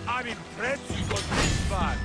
I'm impressed you got this far.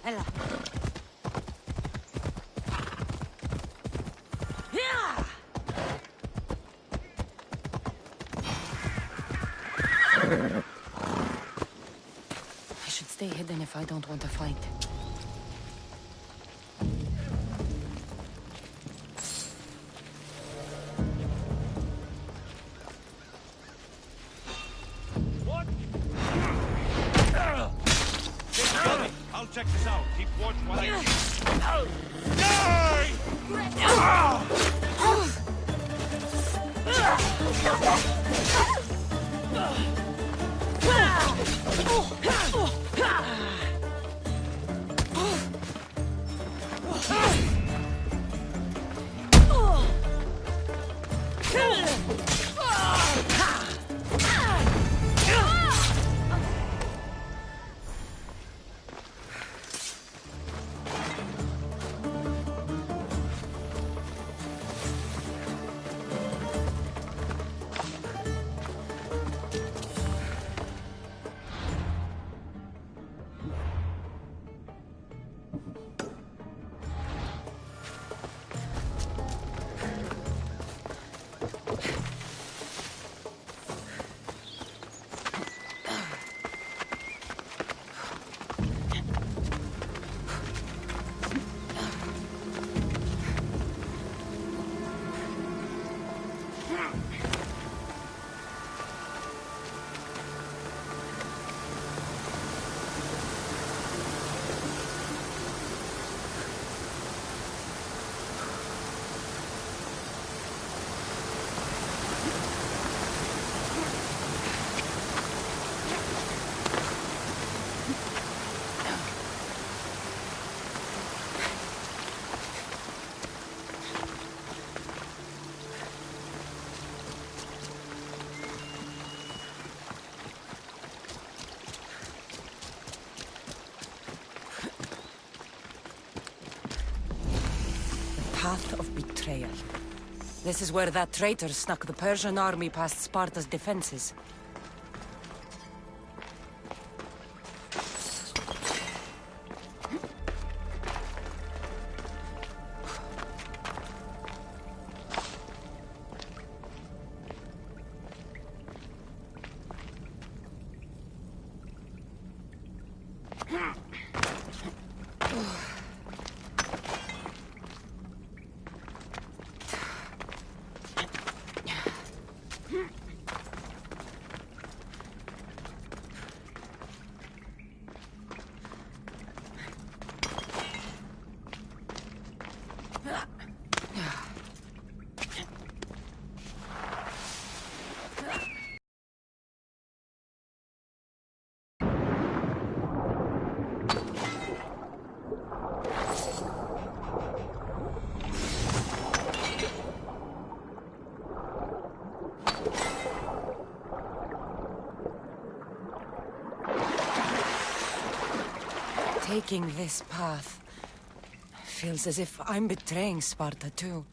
Ella. I should stay hidden if I don't want to fight. What? I'll check this out. Keep watch while I... Path of betrayal. This is where that traitor snuck the Persian army past Sparta's defenses. taking this path. Feels as if I'm betraying Sparta too.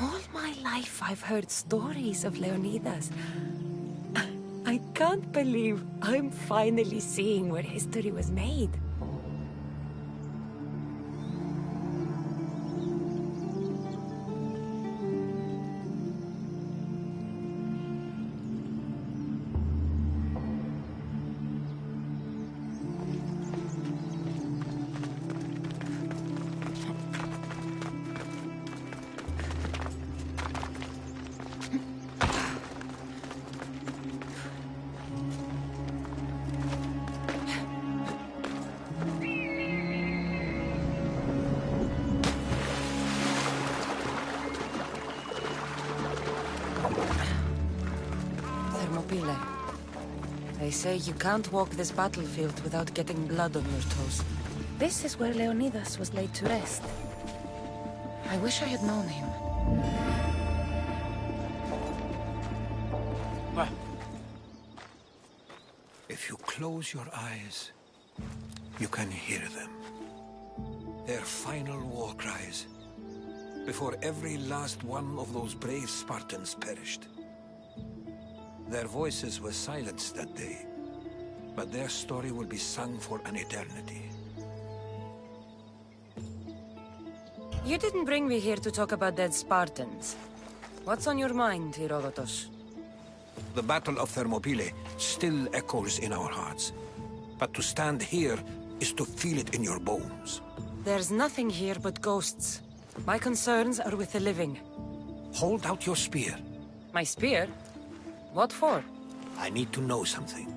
All my life I've heard stories of Leonidas. I can't believe I'm finally seeing where history was made. They say you can't walk this battlefield without getting blood on your toes. This is where Leonidas was laid to rest. I wish I had known him. If you close your eyes, you can hear them. Their final war cries, before every last one of those brave Spartans perished. Their voices were silenced that day, but their story will be sung for an eternity. You didn't bring me here to talk about dead Spartans. What's on your mind, Herodotus? The Battle of Thermopylae still echoes in our hearts. But to stand here is to feel it in your bones. There's nothing here but ghosts. My concerns are with the living. Hold out your spear. My spear? What for? I need to know something.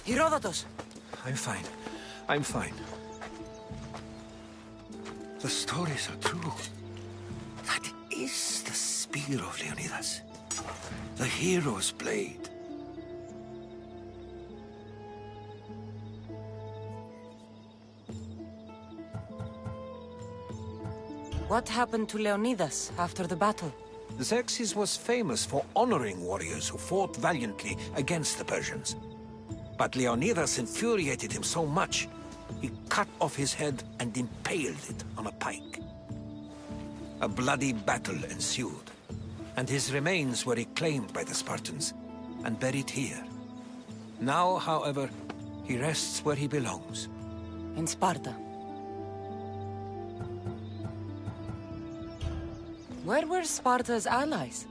Herodotus! I'm fine. I'm fine. The stories are true. That is the spear of Leonidas. The hero's blade. What happened to Leonidas after the battle? Xerxes was famous for honoring warriors who fought valiantly against the Persians. But Leonidas infuriated him so much, he cut off his head and impaled it on a pike. A bloody battle ensued, and his remains were reclaimed by the Spartans and buried here. Now, however, he rests where he belongs. In Sparta. Where were Sparta's allies?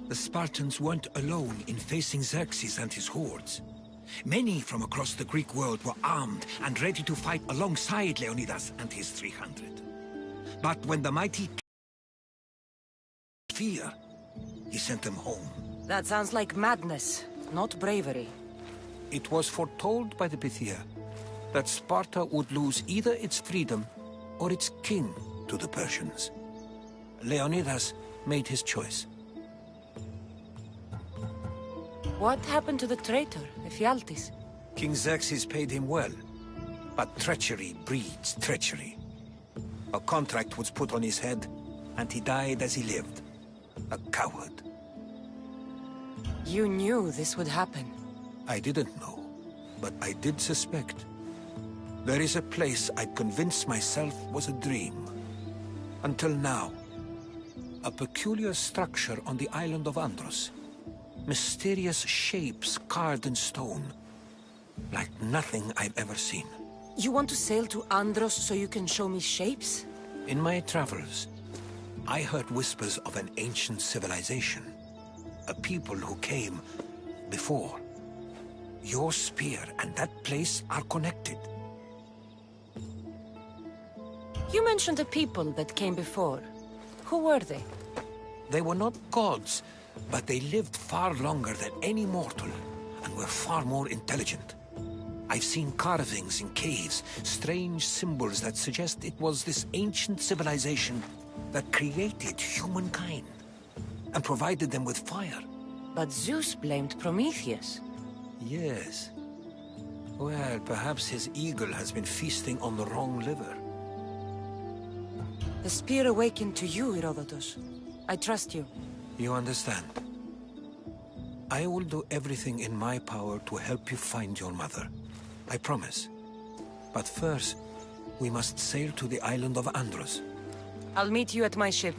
The Spartans weren't alone in facing Xerxes and his hordes. Many from across the Greek world were armed and ready to fight alongside Leonidas and his 300. But when the mighty fear, he sent them home. That sounds like madness, not bravery. It was foretold by the Pythia that Sparta would lose either its freedom or its king to the Persians. Leonidas made his choice. What happened to the traitor, Ephialtes? King Xerxes paid him well, but treachery breeds treachery. A contract was put on his head, and he died as he lived. A coward. You knew this would happen. I didn't know, but I did suspect. There is a place I'd convinced myself was a dream. Until now. A peculiar structure on the island of Andros. Mysterious shapes carved in stone. Like nothing I've ever seen. You want to sail to Andros so you can show me shapes? In my travels, I heard whispers of an ancient civilization. A people who came before. Your spear and that place are connected. You mentioned a people that came before. Who were they? They were not gods, but they lived far longer than any mortal, and were far more intelligent. I've seen carvings in caves, strange symbols that suggest it was this ancient civilization that created humankind, and provided them with fire. But Zeus blamed Prometheus. Yes. Well, perhaps his eagle has been feasting on the wrong liver. The spear awakened to you, Herodotus. I trust you. You understand. I will do everything in my power to help you find your mother. I promise. But first, we must sail to the island of Andros. I'll meet you at my ship.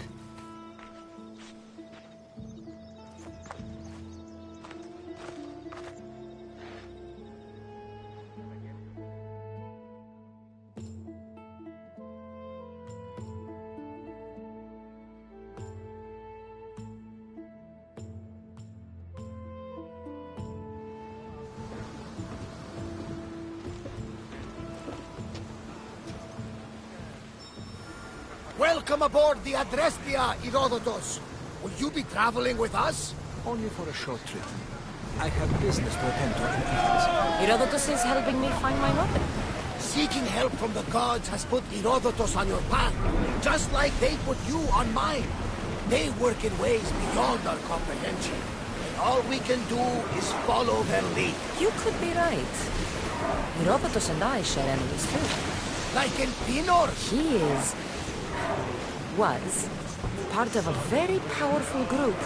Welcome aboard the Adrestia, Herodotus. Will you be traveling with us? Only for a short trip. I have business to attend to in Athens. Herodotus is helping me find my mother. Seeking help from the gods has put Herodotus on your path, just like they put you on mine. They work in ways beyond our comprehension, and all we can do is follow their lead. You could be right. Herodotus and I share enemies too. Like in Pinor. He was part of a very powerful group.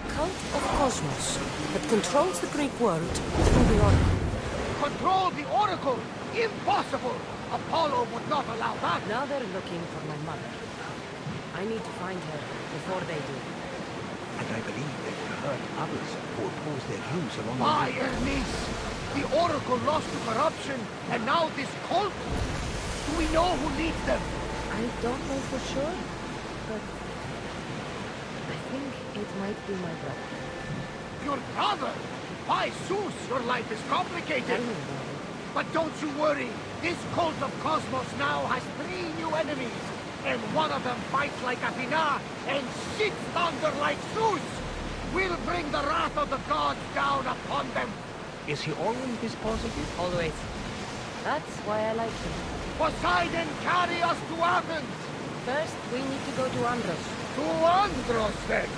Cult of Cosmos that controls the Greek world through the Oracle. Control the Oracle? Impossible! Apollo would not allow that. Now they're looking for my mother. I need to find her before they do. And I believe they will hurt others who oppose their views along the My way. Ernice! The Oracle lost to corruption, and now this cult? Do we know who leads them? I don't know for sure, but I think it might be my brother. Your brother? By Zeus, your life is complicated. Tell me about it. But don't you worry. This cult of Cosmos now has 3 new enemies. And one of them fights like Athena and shits thunder like Zeus. We'll bring the wrath of the gods down upon them. Is he always this positive? Always. That's why I like him. Poseidon, carry us to Athens. First, we need to go to Andros. To Andros, then.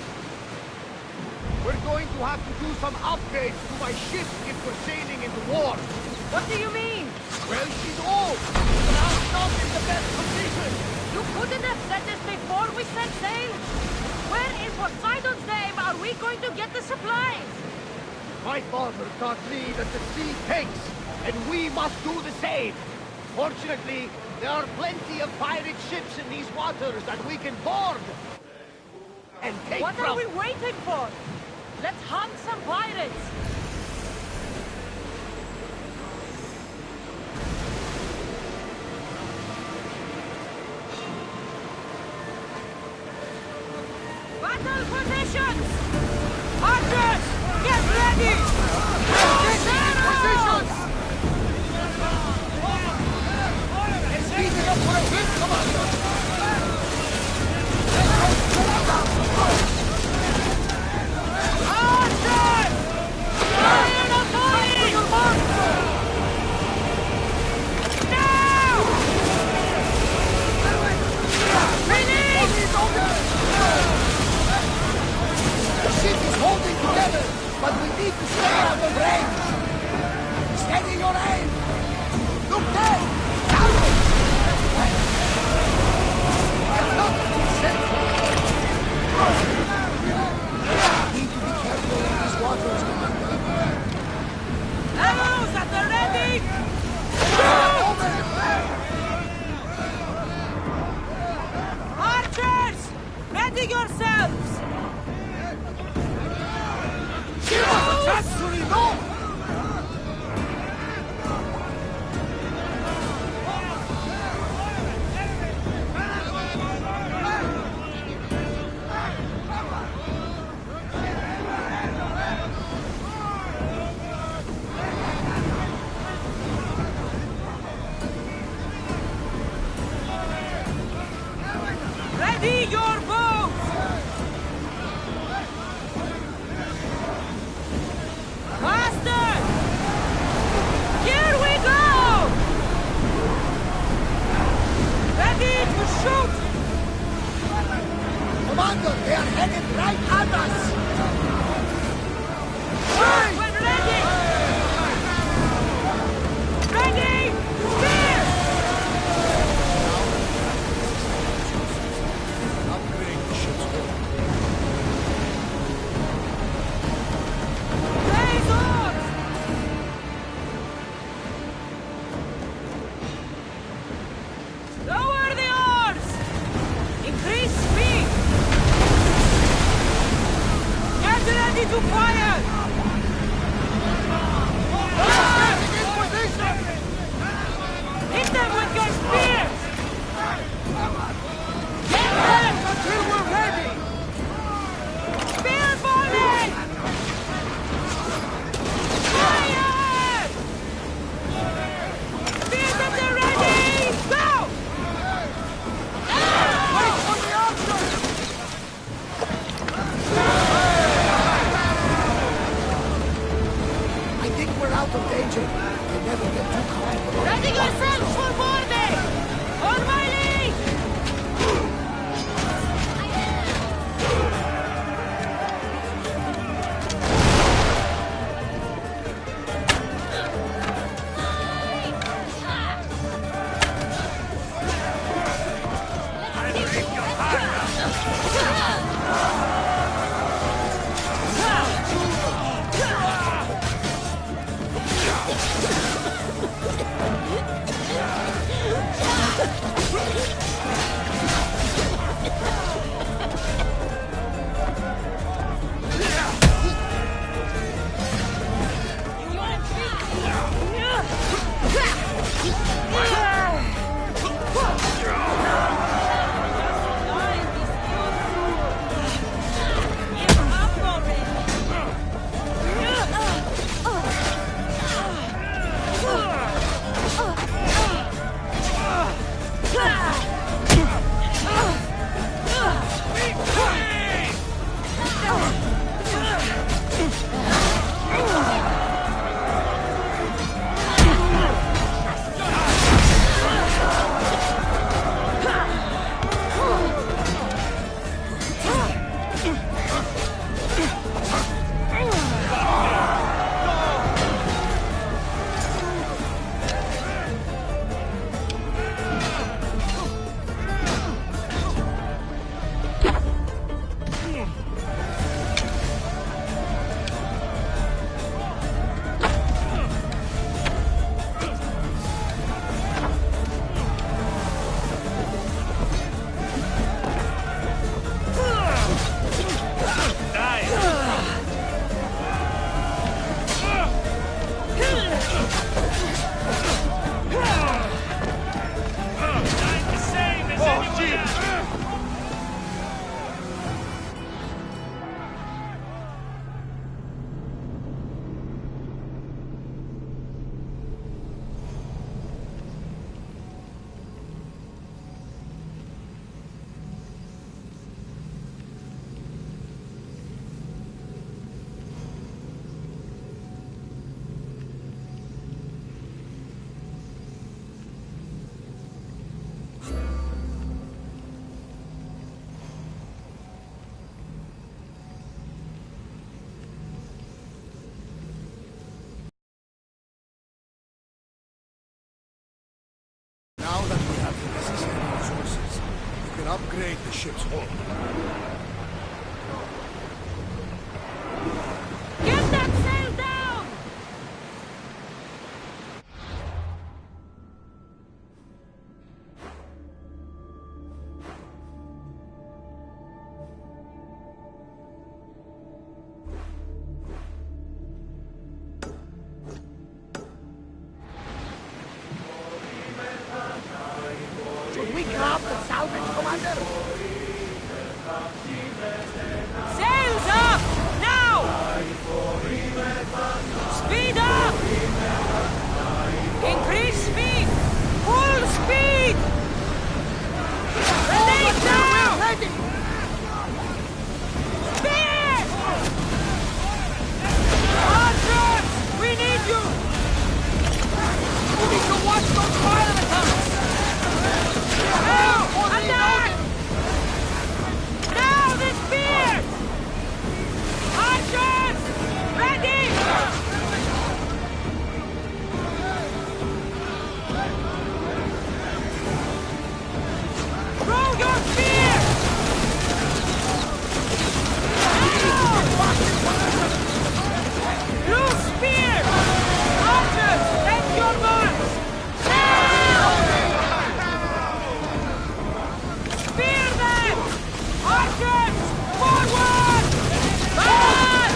We're going to have to do some upgrades to my ship if we're sailing into war. What do you mean? Well, she's old. And I'm not in the best condition. You couldn't have said this before we set sail? Where in Poseidon's name are we going to get the supplies? My father taught me that the sea takes, and we must do the same. Fortunately, there are plenty of pirate ships in these waters that we can board and take What from. are we waiting for? Let's hunt some pirates! Battle positions! Archers! Get ready! Positions! And speed it up for a hit, come on! Archers! together, but we need to stay out of range. Steady your aim! Look there! Down it! Not need to be careful in these waters, Commander. Arrows at the ready! Archers! Ready yourselves! Give us a chance to reload! Ready your bows! Faster! Here we go! Ready to shoot! Commander, they are headed right at us! Shoot when ready! Ready! Spear! Upgrade the ship's hull. Raise oars! Lower the oars! Increase speed! Get ready to fire! In position! Hit them with your spears! Get them! Until we're ready! Spear volley! Fire! Spears at the ready! Go! Wait for the answer! upgrade the ship's hull. Get that sail down! Should we grab the salvage, Commander? Sails up! Now! Speed up! Increase speed! Full speed! Ready now! Ready! Speed! Archers! We need you! We need to watch those fire attacks! Now! Attack! Now the spears! Archers! Ready! Throw your spears! Blue spears! Archers, take your marks! Spear them! Archers, forward! Forward!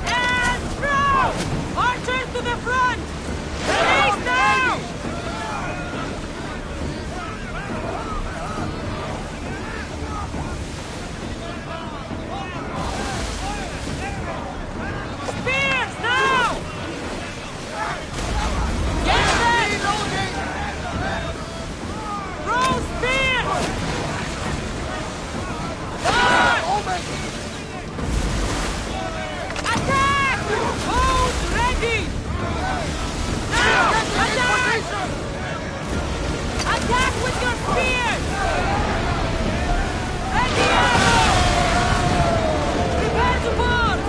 And throw! Archers to the front! Release now! Spears now! Get them! Throw spears! Attack! Hold ready! Now! Attack! Attack with your spears! Ready arrow! Prepare to board!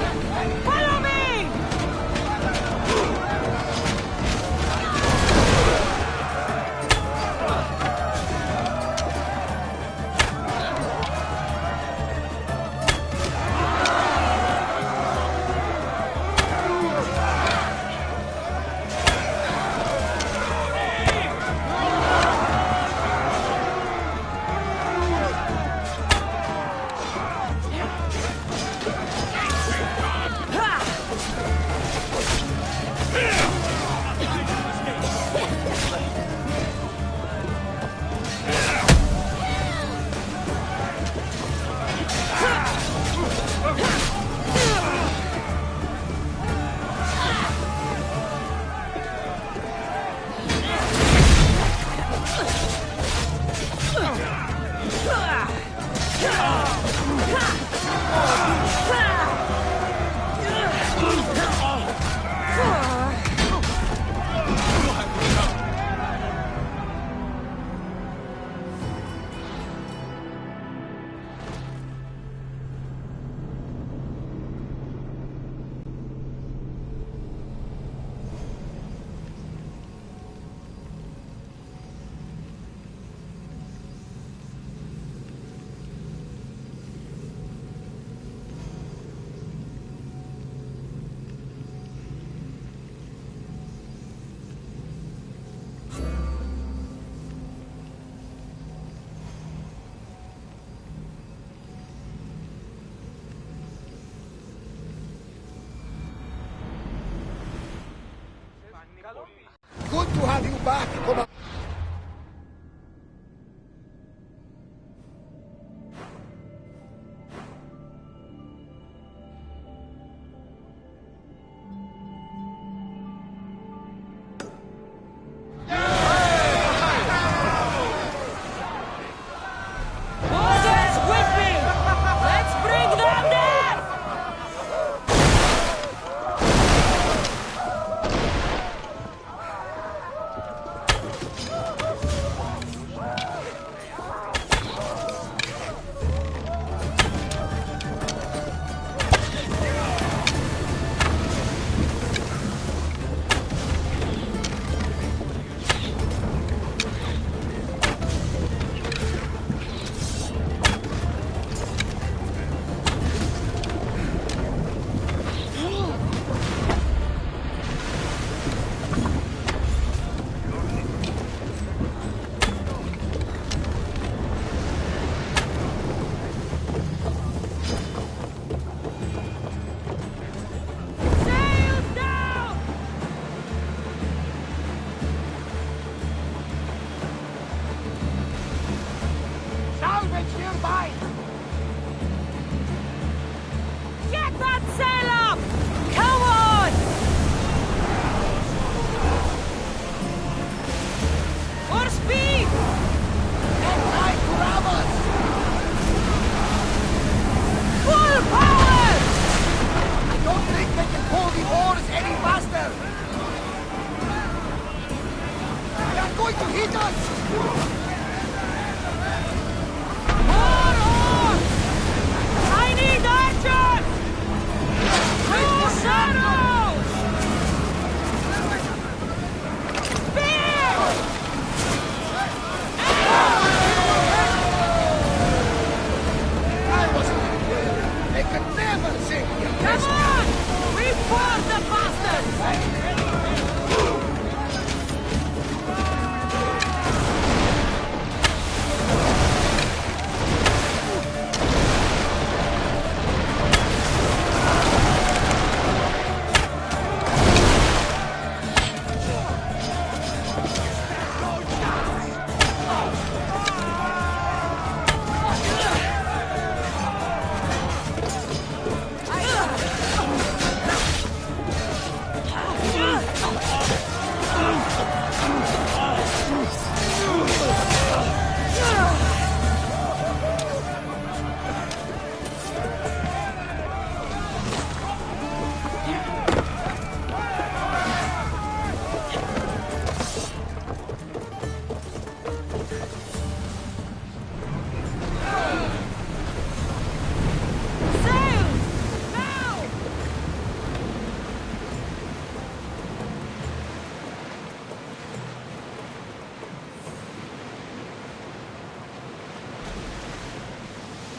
Follow me! Good to have you back, Commander. Orders with me! Let's bring them down! never sing your Come on! We fought the bastards!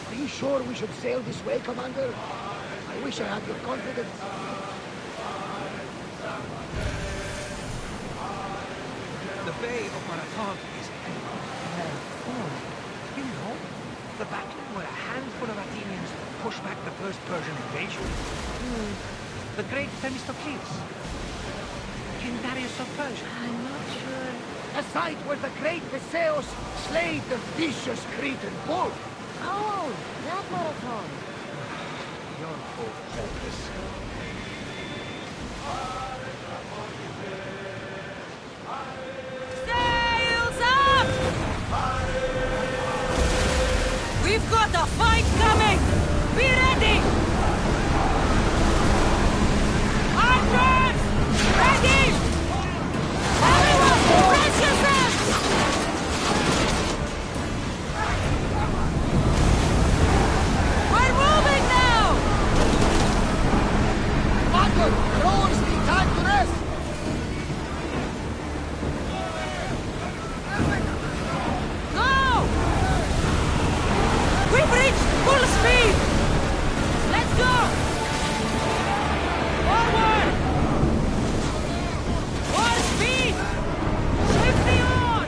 Are you sure we should sail this way, Commander? I wish I had your confidence. The Bay of Marathon is you know, the battle where a handful of Athenians pushed back the first Persian invasion. The great Themistocles. King Darius of Persia. I'm not sure. A site where the great Theseus slayed the vicious Cretan bull. Oh, that marathon. You're both hopeless. Sails up! We've got a fight coming! Be ready! Archers! Ready! Everyone, brace yourselves! We're moving now! Commander, rowers need time to rest. Go! We've reached full speed! Let's go! Forward! More speed! Safety on!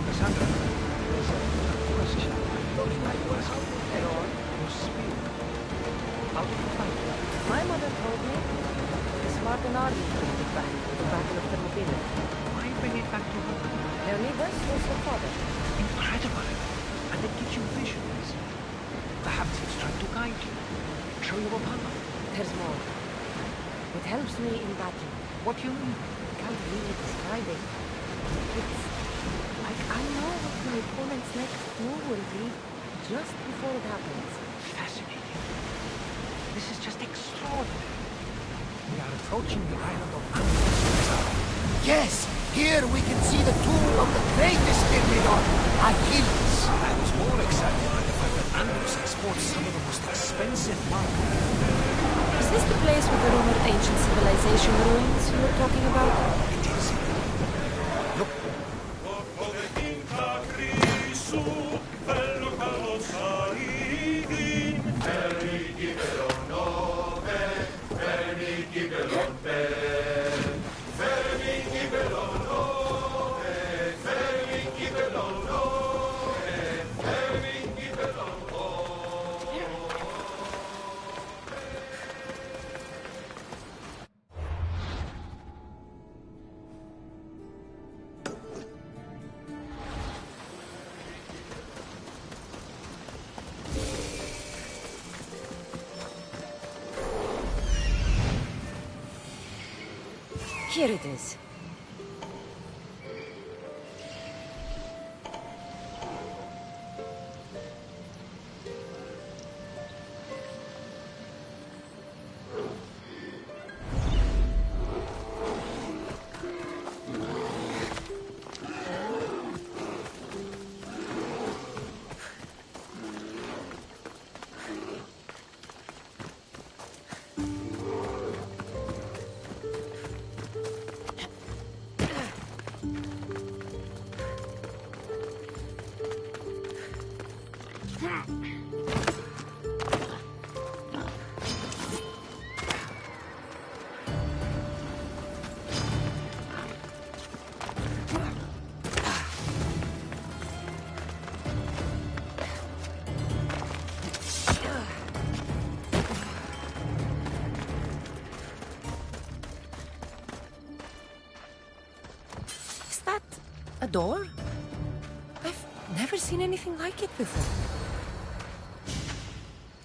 Cassandra, there's a question. Looking like you how to head on your speed. How did you find it? My mother told me the Spartan army brought it back at the Battle of Thermopylae. Why bring it back to her? Leonidas was her father. Incredible. And it gives you visions. Perhaps it's trying to guide you. Show you a path. There's more. It helps me in battle. What do you mean? I can't really describe it. It's like I know what my opponent's next move will be just before it happens. Fascinating. This is just extraordinary. We are approaching the island of Andros. Yes, here we can see the tomb of the greatest Myrmidon, Achilles. I was more excited by the fact that Andros exports some of the most expensive marble. Is this the place with the rumored ancient civilization ruins you were talking about? It is. Look, Here it is. A door? I've never seen anything like it before.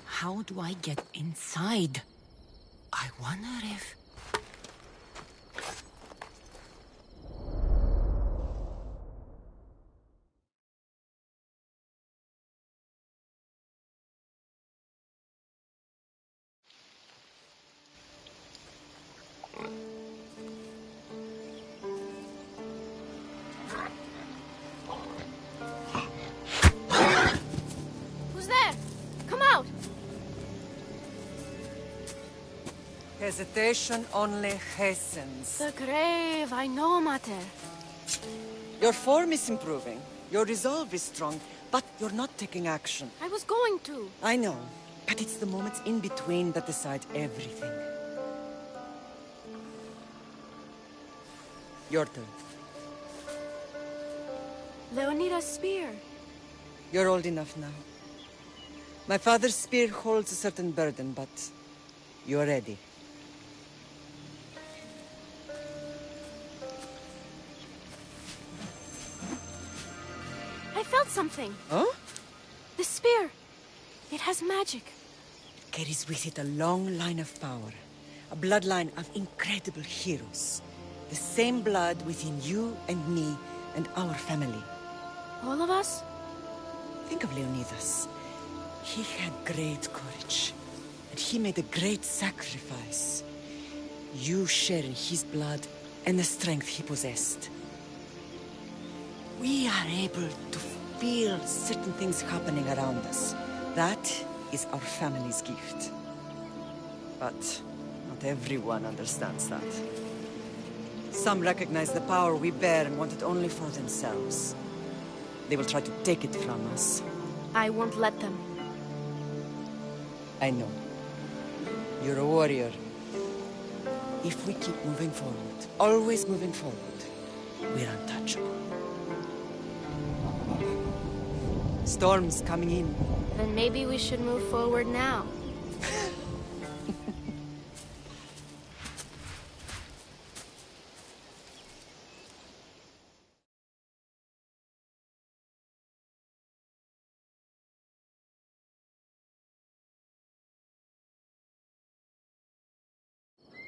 How do I get inside? I wonder if... Who's there? Come out! Hesitation only hastens. The grave, I know, Mater. Your form is improving. Your resolve is strong, but you're not taking action. I was going to. I know, but it's the moments in between that decide everything. Your turn. Leonida's spear. You're old enough now. My father's spear holds a certain burden, but you're ready. I felt something. Huh? The spear. It has magic. It carries with it a long line of power. A bloodline of incredible heroes. The same blood within you and me and our family. All of us? Think of Leonidas. He had great courage. And he made a great sacrifice. You share in his blood and the strength he possessed. We are able to feel certain things happening around us. That is our family's gift. But not everyone understands that. Some recognize the power we bear and want it only for themselves. They will try to take it from us. I won't let them. I know. You're a warrior. If we keep moving forward, always moving forward, we're untouchable. Storm's coming in. Then maybe we should move forward now.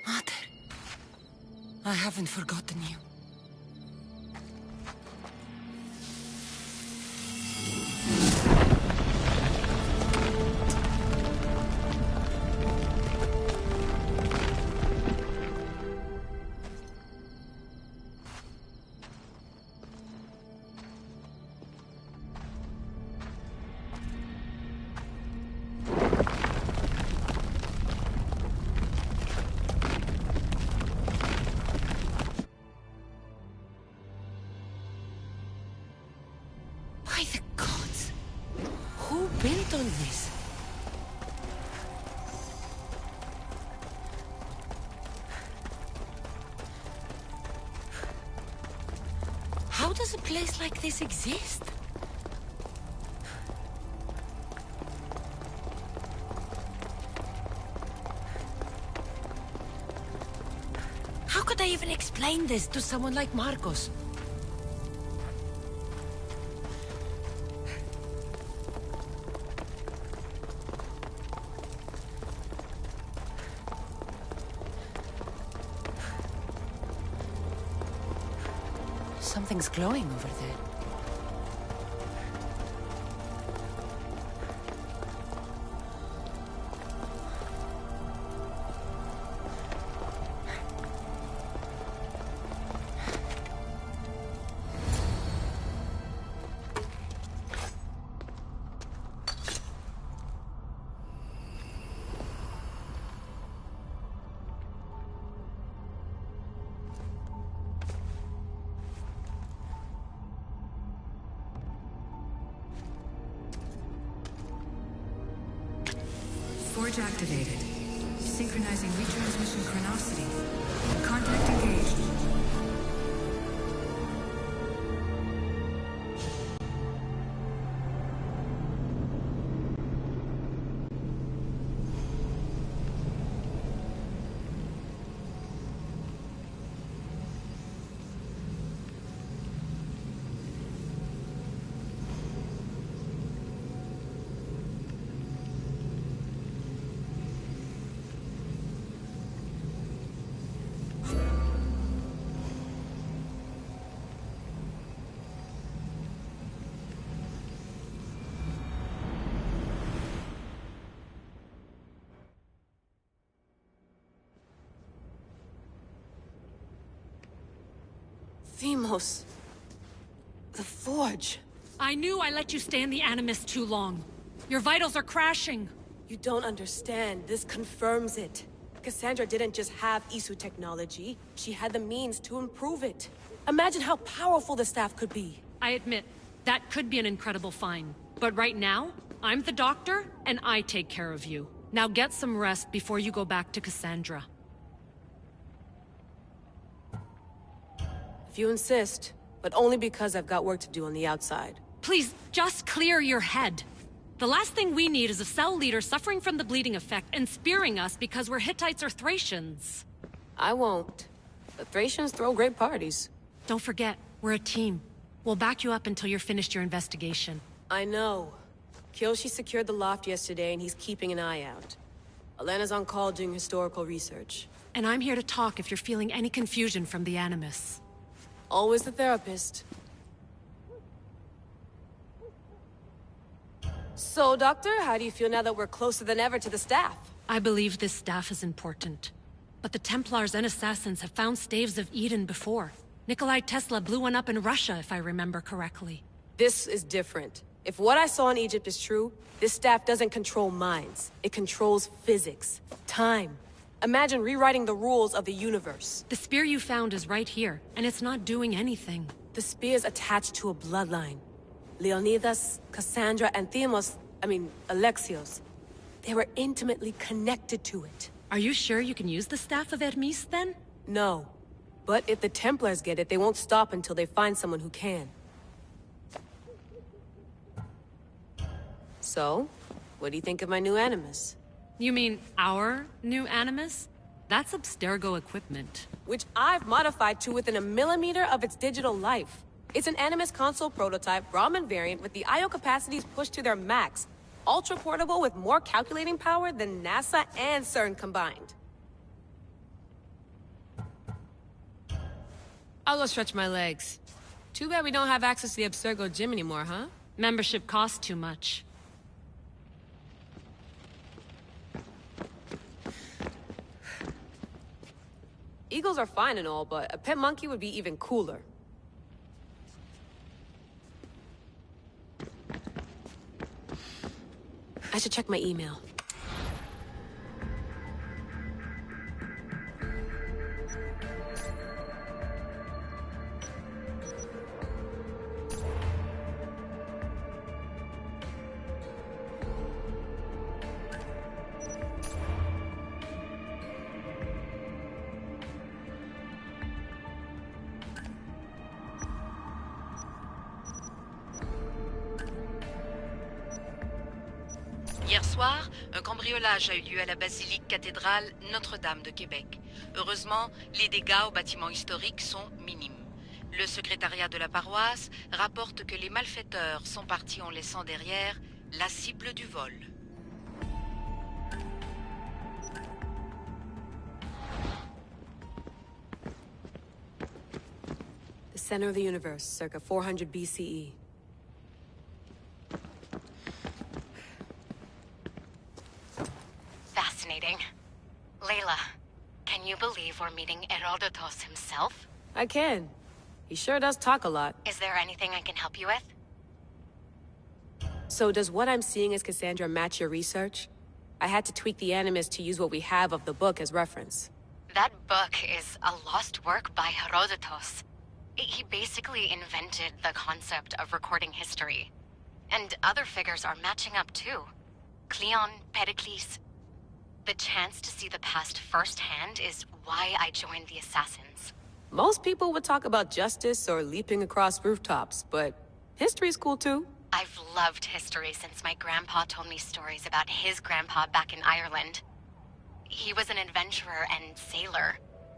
Mater, I haven't forgotten you. By the gods! Who built all this? How does a place like this exist? How could I even explain this to someone like Marcos? Something's glowing over there. Forge activated. Synchronizing retransmission chronicity. Contact engaged. Themos. The Forge. I knew I let you stay in the Animus too long. Your vitals are crashing. You don't understand. This confirms it. Cassandra didn't just have Isu technology. She had the means to improve it. Imagine how powerful the staff could be. I admit, that could be an incredible find. But right now, I'm the doctor, and I take care of you. Now get some rest before you go back to Cassandra. If you insist, but only because I've got work to do on the outside. Please, just clear your head. The last thing we need is a cell leader suffering from the bleeding effect and spearing us because we're Hittites or Thracians. I won't. The Thracians throw great parties. Don't forget, we're a team. We'll back you up until you're finished your investigation. I know. Kyoshi secured the loft yesterday and he's keeping an eye out. Elena's on call doing historical research. And I'm here to talk if you're feeling any confusion from the Animus. Always the therapist. So, Doctor, how do you feel now that we're closer than ever to the staff? I believe this staff is important. But the Templars and Assassins have found staves of Eden before. Nikolai Tesla blew one up in Russia, if I remember correctly. This is different. If what I saw in Egypt is true, this staff doesn't control minds. It controls physics, time. Imagine rewriting the rules of the universe. The spear you found is right here, and it's not doing anything. The spear's attached to a bloodline. Leonidas, Cassandra, and Alexios. They were intimately connected to it. Are you sure you can use the Staff of Hermes, then? No. But if the Templars get it, they won't stop until they find someone who can. So, what do you think of my new Animus? You mean our new Animus? That's Abstergo equipment. Which I've modified to within a millimeter of its digital life. It's an Animus console prototype, Brahmin variant with the I/O capacities pushed to their max. Ultra-portable with more calculating power than NASA and CERN combined. I'll go stretch my legs. Too bad we don't have access to the Abstergo gym anymore, huh? Membership costs too much. Eagles are fine and all, but a pet monkey would be even cooler. I should check my email. Hier soir, un cambriolage a eu lieu à la basilique cathédrale Notre-Dame de Québec. Heureusement, les dégâts au bâtiment historique sont minimes. Le secrétariat de la paroisse rapporte que les malfaiteurs sont partis en laissant derrière la cible du vol. The center of the universe, circa 400 BCE. Fascinating. Layla, can you believe we're meeting Herodotus himself? I can. He sure does talk a lot. Is there anything I can help you with? So does what I'm seeing as Cassandra match your research? I had to tweak the Animus to use what we have of the book as reference. That book is a lost work by Herodotus. He basically invented the concept of recording history. And other figures are matching up too. Cleon, Pericles. The chance to see the past firsthand is why I joined the Assassins. Most people would talk about justice or leaping across rooftops, but history's cool too. I've loved history since my grandpa told me stories about his grandpa back in Ireland. He was an adventurer and sailor,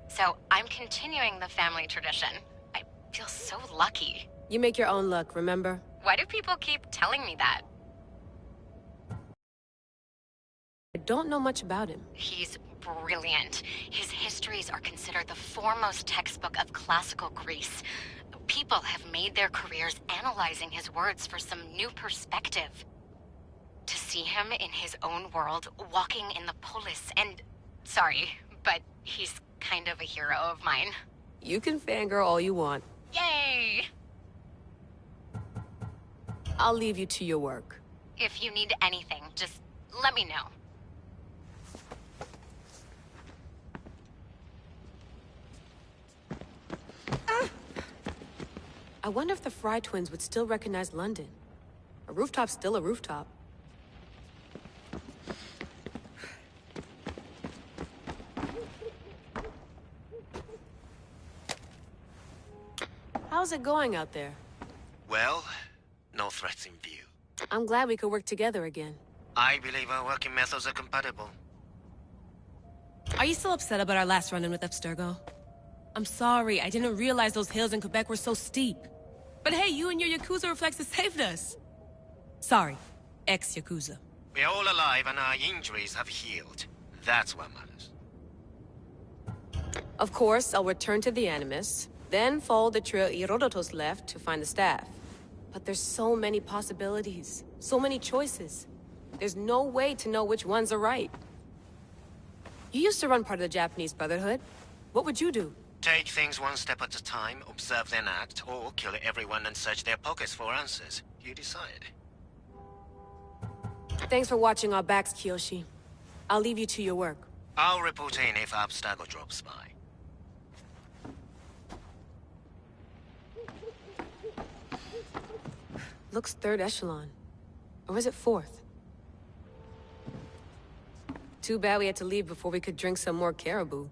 so I'm continuing the family tradition. I feel so lucky. You make your own luck, remember? Why do people keep telling me that? I don't know much about him. He's brilliant. His histories are considered the foremost textbook of classical Greece. People have made their careers analyzing his words for some new perspective. To see him in his own world, walking in the polis, and... Sorry, but he's kind of a hero of mine. You can fangirl all you want. Yay! I'll leave you to your work. If you need anything, just let me know. I wonder if the Fry twins would still recognize London. A rooftop's still a rooftop. How's it going out there? Well, no threats in view. I'm glad we could work together again. I believe our working methods are compatible. Are you still upset about our last run-in with Abstergo? I'm sorry, I didn't realize those hills in Quebec were so steep. But hey, you and your Yakuza reflexes saved us. Sorry, ex-Yakuza. We're all alive and our injuries have healed. That's what matters. Of course, I'll return to the Animus, then follow the trail Herodotus left to find the staff. But there's so many possibilities, so many choices. There's no way to know which ones are right. You used to run part of the Japanese Brotherhood. What would you do? Take things one step at a time, observe then act, or kill everyone and search their pockets for answers. You decide. Thanks for watching our backs, Kiyoshi. I'll leave you to your work. I'll report in if Abstergo drops by. Looks third echelon. Or is it fourth? Too bad we had to leave before we could drink some more caribou.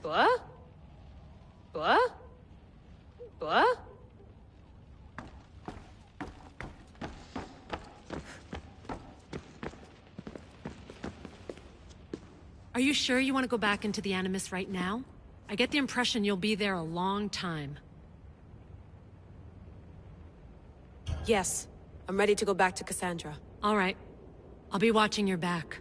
What? What? What? Are you sure you want to go back into the Animus right now? I get the impression you'll be there a long time. Yes. I'm ready to go back to Cassandra. All right. I'll be watching your back.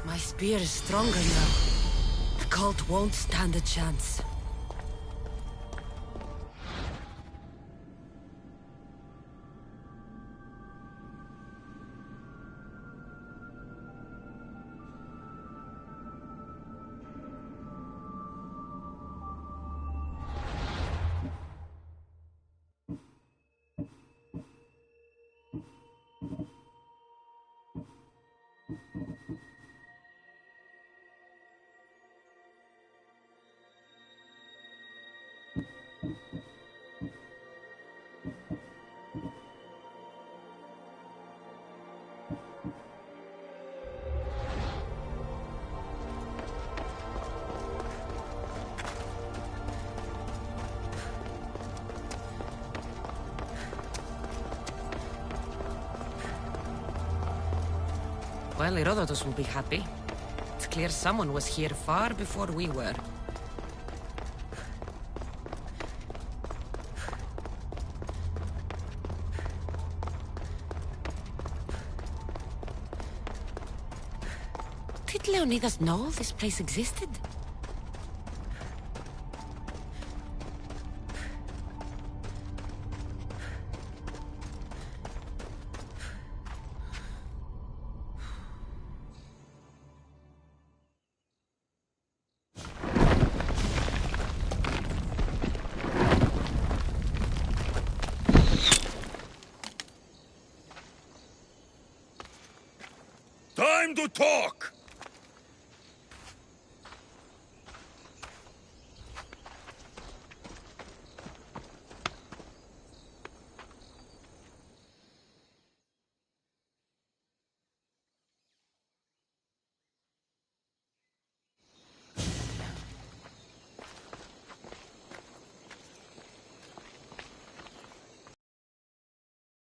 My spear is stronger now. The cult won't stand a chance. Well, Herodotus will be happy. It's clear someone was here far before we were. Did Leonidas know this place existed? Time to talk!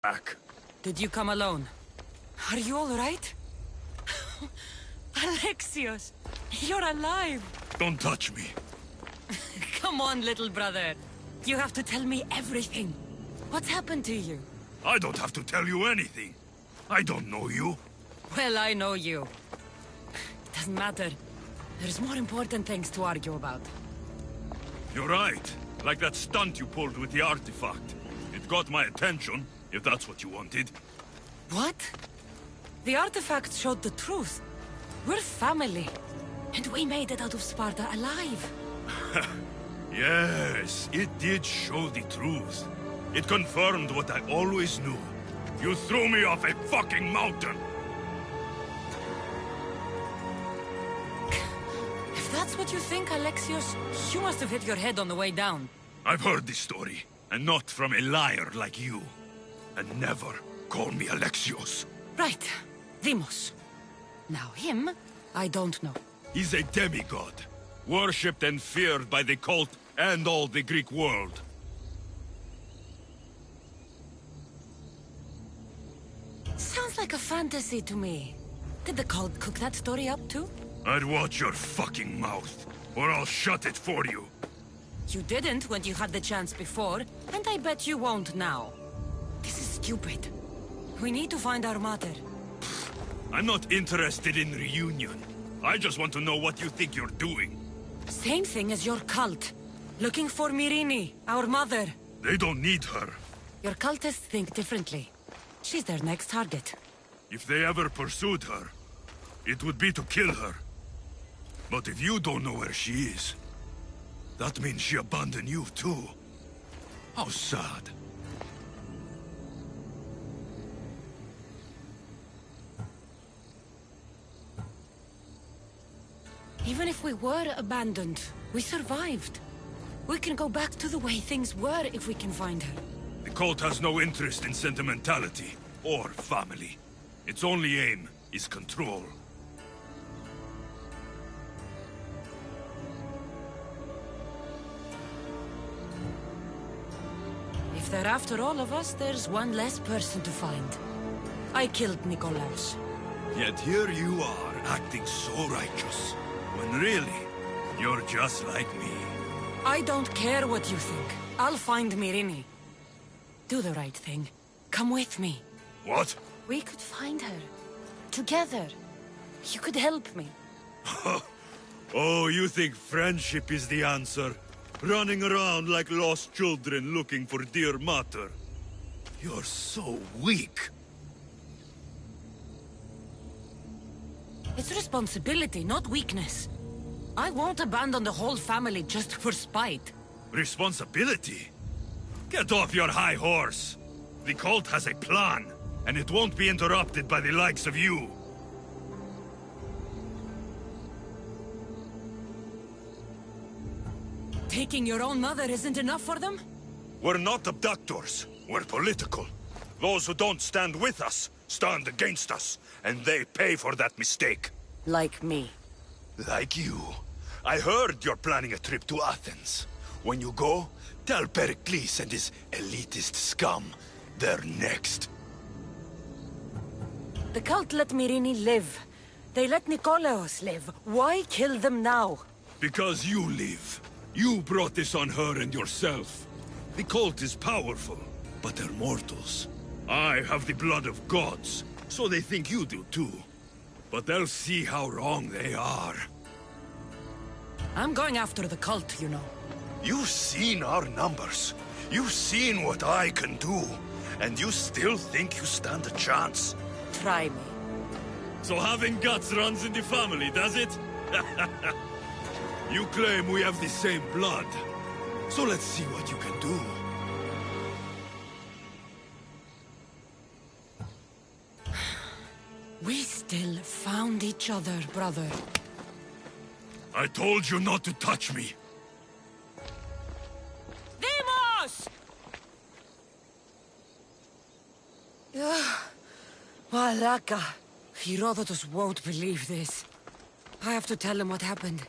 Back. Did you come alone? Are you all right? Alexios, you're alive! Don't touch me. Come on, little brother. You have to tell me everything. What's happened to you? I don't have to tell you anything. I don't know you. Well, I know you. It doesn't matter. There's more important things to argue about. You're right. Like that stunt you pulled with the artifact. It got my attention, if that's what you wanted. What? The artifact showed the truth. We're family. And we made it out of Sparta alive. Yes, it did show the truth. It confirmed what I always knew. You threw me off a fucking mountain! If that's what you think, Alexios, you must have hit your head on the way down. I've heard this story, and not from a liar like you. And never call me Alexios. Right. Deimos. Now him, I don't know. He's a demigod, worshipped and feared by the cult and all the Greek world. Sounds like a fantasy to me. Did the cult cook that story up too? I'd watch your fucking mouth, or I'll shut it for you. You didn't when you had the chance before, and I bet you won't now. This is stupid. We need to find our mother. I'm not interested in reunion. I just want to know what you think you're doing. Same thing as your cult. Looking for Myrrine, our mother. They don't need her. Your cultists think differently. She's their next target. If they ever pursued her, it would be to kill her. But if you don't know where she is, that means she abandoned you too. How sad. Even if we were abandoned, we survived. We can go back to the way things were if we can find her. The cult has no interest in sentimentality or family. Its only aim is control. If they're after all of us, there's one less person to find. I killed Nikolaos. Yet here you are, acting so righteous, when really, you're just like me. I don't care what you think. I'll find Myrrine. Do the right thing. Come with me. What? We could find her. Together. You could help me. Oh, you think friendship is the answer? Running around like lost children looking for dear mater. You're so weak. It's responsibility, not weakness. I won't abandon the whole family just for spite. Responsibility? Get off your high horse. The cult has a plan, and it won't be interrupted by the likes of you. Taking your own mother isn't enough for them? We're not abductors. We're political. Those who don't stand with us stand against us, and they pay for that mistake. Like me. Like you. I heard you're planning a trip to Athens. When you go, tell Pericles and his elitist scum they're next. The cult let Myrrine live. They let Nikolaos live. Why kill them now? Because you live. You brought this on her and yourself. The cult is powerful, but they're mortals. I have the blood of gods, so they think you do too. but they'll see how wrong they are. I'm going after the cult, you know. You've seen our numbers. You've seen what I can do. And you still think you stand a chance? Try me. So having guts runs in the family, does it? You claim we have the same blood. So let's see what you can do. We still found each other, brother. I told you not to touch me. Demos! Malaka. Herodotus won't believe this. I have to tell him what happened.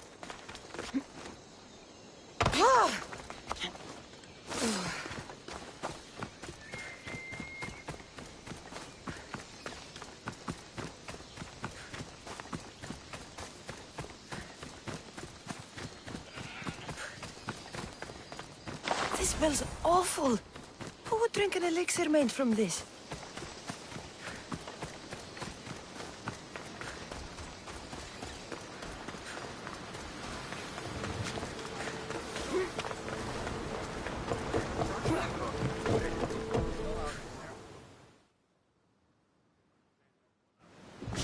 This smells awful. Who would drink an elixir made from this?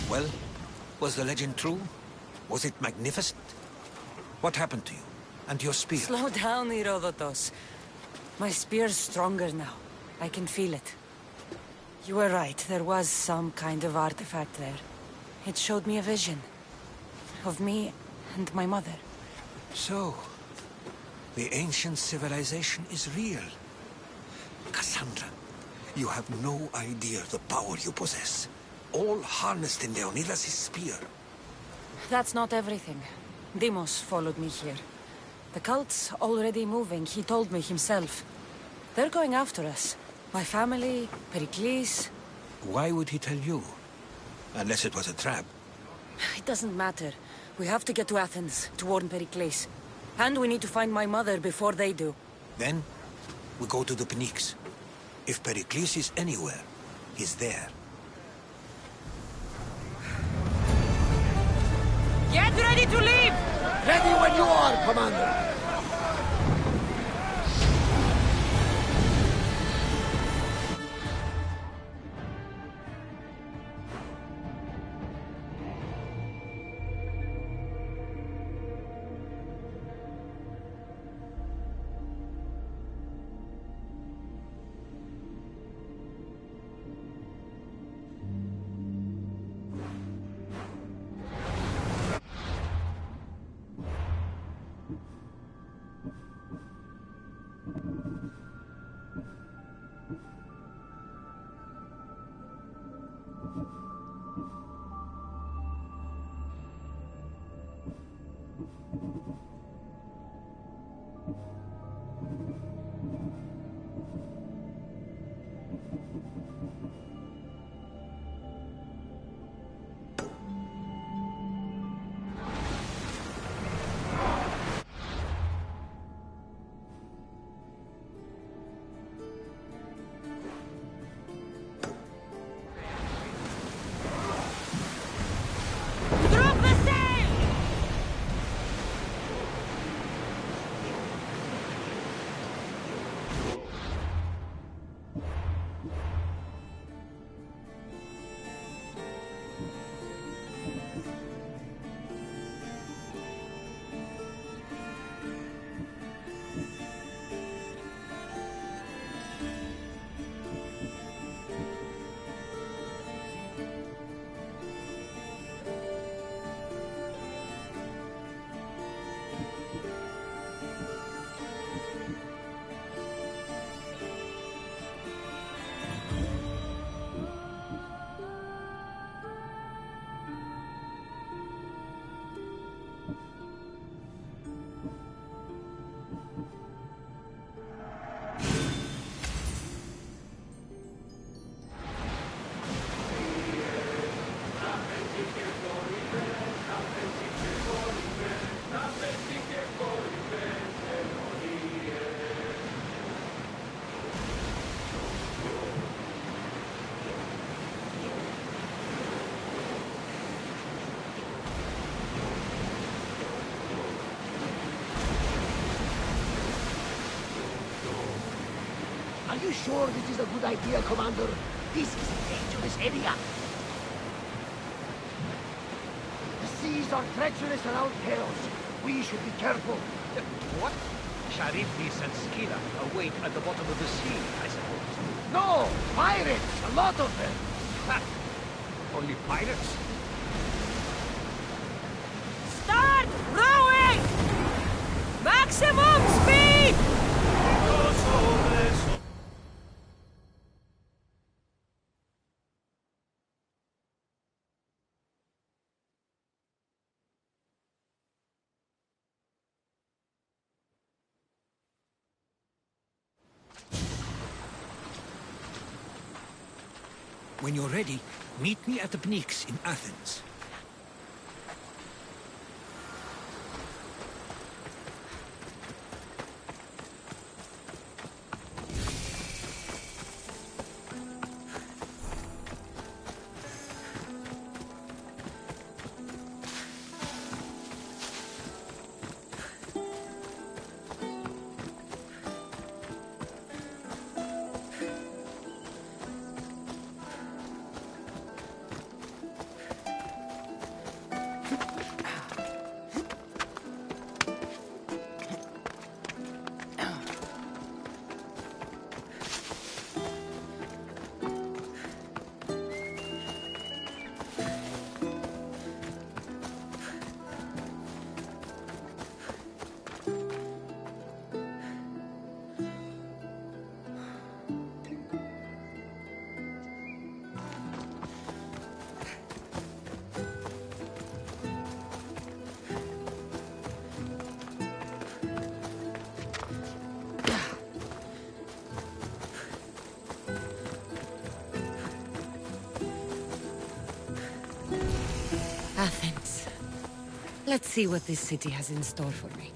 Well, was the legend true? Was it magnificent? What happened to you? And your spear? Slow down, Herodotus. My spear's stronger now. I can feel it. You were right, there was some kind of artifact there. It showed me a vision. Of me and my mother. So, the ancient civilization is real. Cassandra, you have no idea the power you possess. All harnessed in Leonidas' spear. That's not everything. Demos followed me here. The cult's already moving, he told me himself. They're going after us. My family, Pericles. Why would he tell you? Unless it was a trap. It doesn't matter. We have to get to Athens, to warn Pericles. And we need to find my mother before they do. Then, we go to the Pnyx. If Pericles is anywhere, he's there. Get ready to leave! Ready when you are, Commander! Are you sure this is a good idea, Commander? This is a dangerous area. The seas are treacherous around Chaos. We should be careful. What? Charybdis and Scylla await at the bottom of the sea, I suppose. No! Pirates! A lot of them! Ha! Only pirates? Start rowing! Maximum speed! When you're ready, meet me at the Pnyx in Athens. Athens. Let's see what this city has in store for me.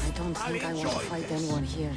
I don't think I want to fight anyone here.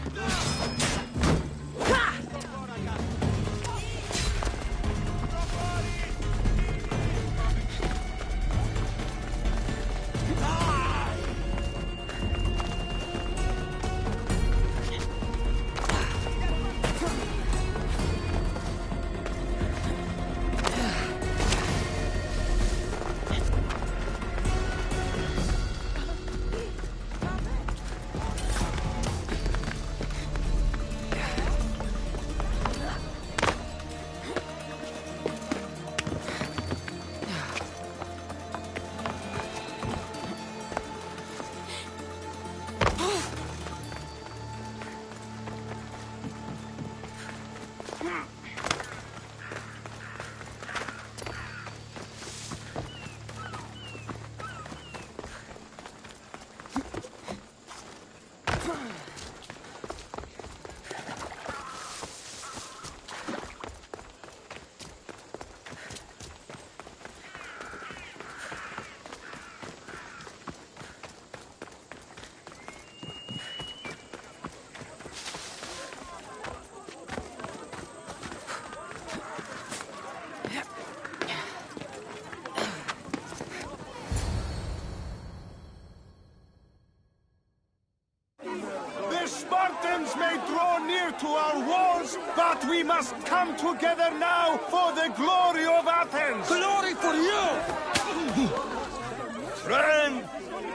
We must come together now for the glory of Athens! Glory for you!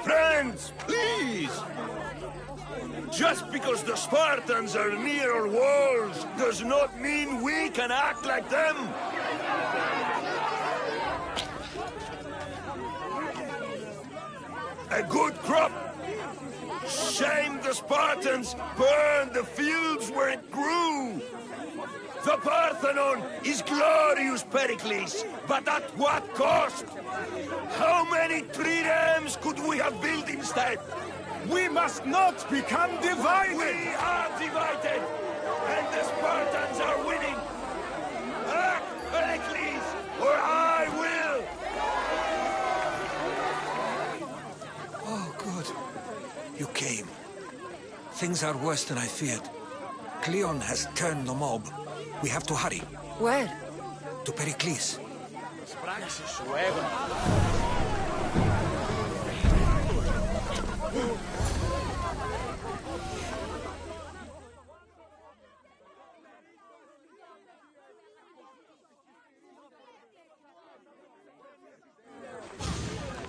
Friends, please! Just because the Spartans are near our walls does not mean we can act like them! A good crop! Shame the Spartans burned the fields where it grew! The Parthenon is glorious, Pericles, but at what cost? How many triremes could we have built instead? We must not become divided! We are divided, and the Spartans are winning! Act, Pericles, or I will! Oh, good. You came. Things are worse than I feared. Cleon has turned the mob. We have to hurry. Where? To Pericles.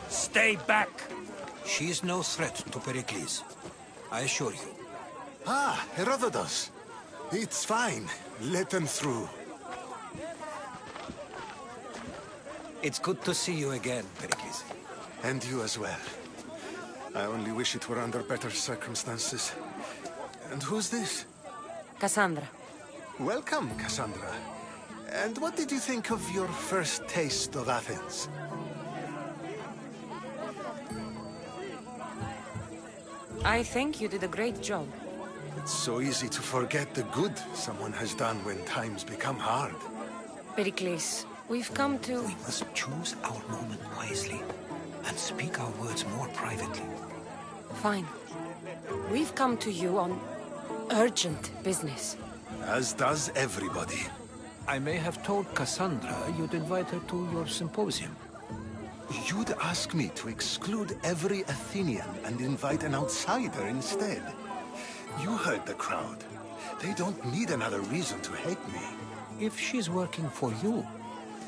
Stay back! She is no threat to Pericles. I assure you. Ah, Herodotus. It's fine. Let them through. It's good to see you again, Pericles. And you as well. I only wish it were under better circumstances. And who's this? Cassandra. Welcome, Cassandra. And what did you think of your first taste of Athens? I think you did a great job. It's so easy to forget the good someone has done when times become hard. Pericles, we've come to... We must choose our moment wisely and speak our words more privately. Fine. We've come to you on urgent business. As does everybody. I may have told Cassandra you'd invite her to your symposium. You'd ask me to exclude every Athenian and invite an outsider instead. You heard the crowd. They don't need another reason to hate me. If she's working for you,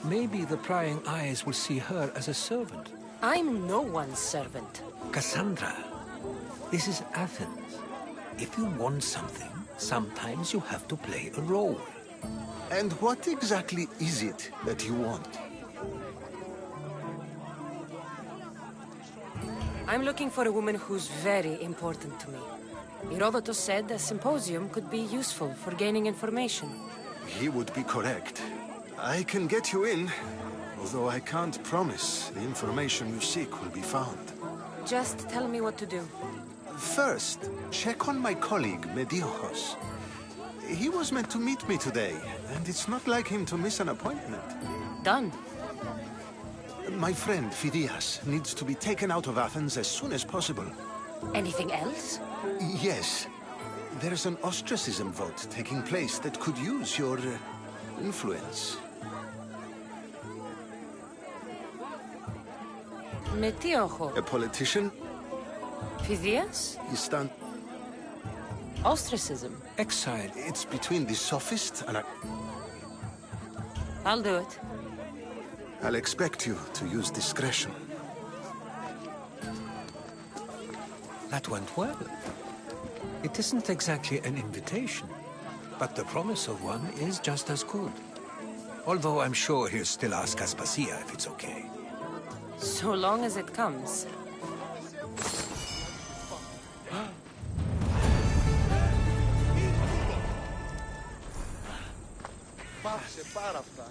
maybe the prying eyes will see her as a servant. I'm no one's servant. Cassandra, this is Athens. If you want something, sometimes you have to play a role. And what exactly is it that you want? I'm looking for a woman who's very important to me. Herodotus said a symposium could be useful for gaining information. He would be correct. I can get you in, although I can't promise the information you seek will be found. Just tell me what to do. First, check on my colleague, Mediochos. He was meant to meet me today, and it's not like him to miss an appointment. Done. My friend, Phidias, needs to be taken out of Athens as soon as possible. Anything else? Yes. There's an ostracism vote taking place that could use your influence. Metiocho. A politician? Phidias? He's ostracism. Exile. It's between the sophist and I'll do it. I'll expect you to use discretion. That went well. It isn't exactly an invitation, but the promise of one is just as good. Although I'm sure he'll still ask Aspasia if it's okay. So long as it comes. Πάψε πάρα αυτά.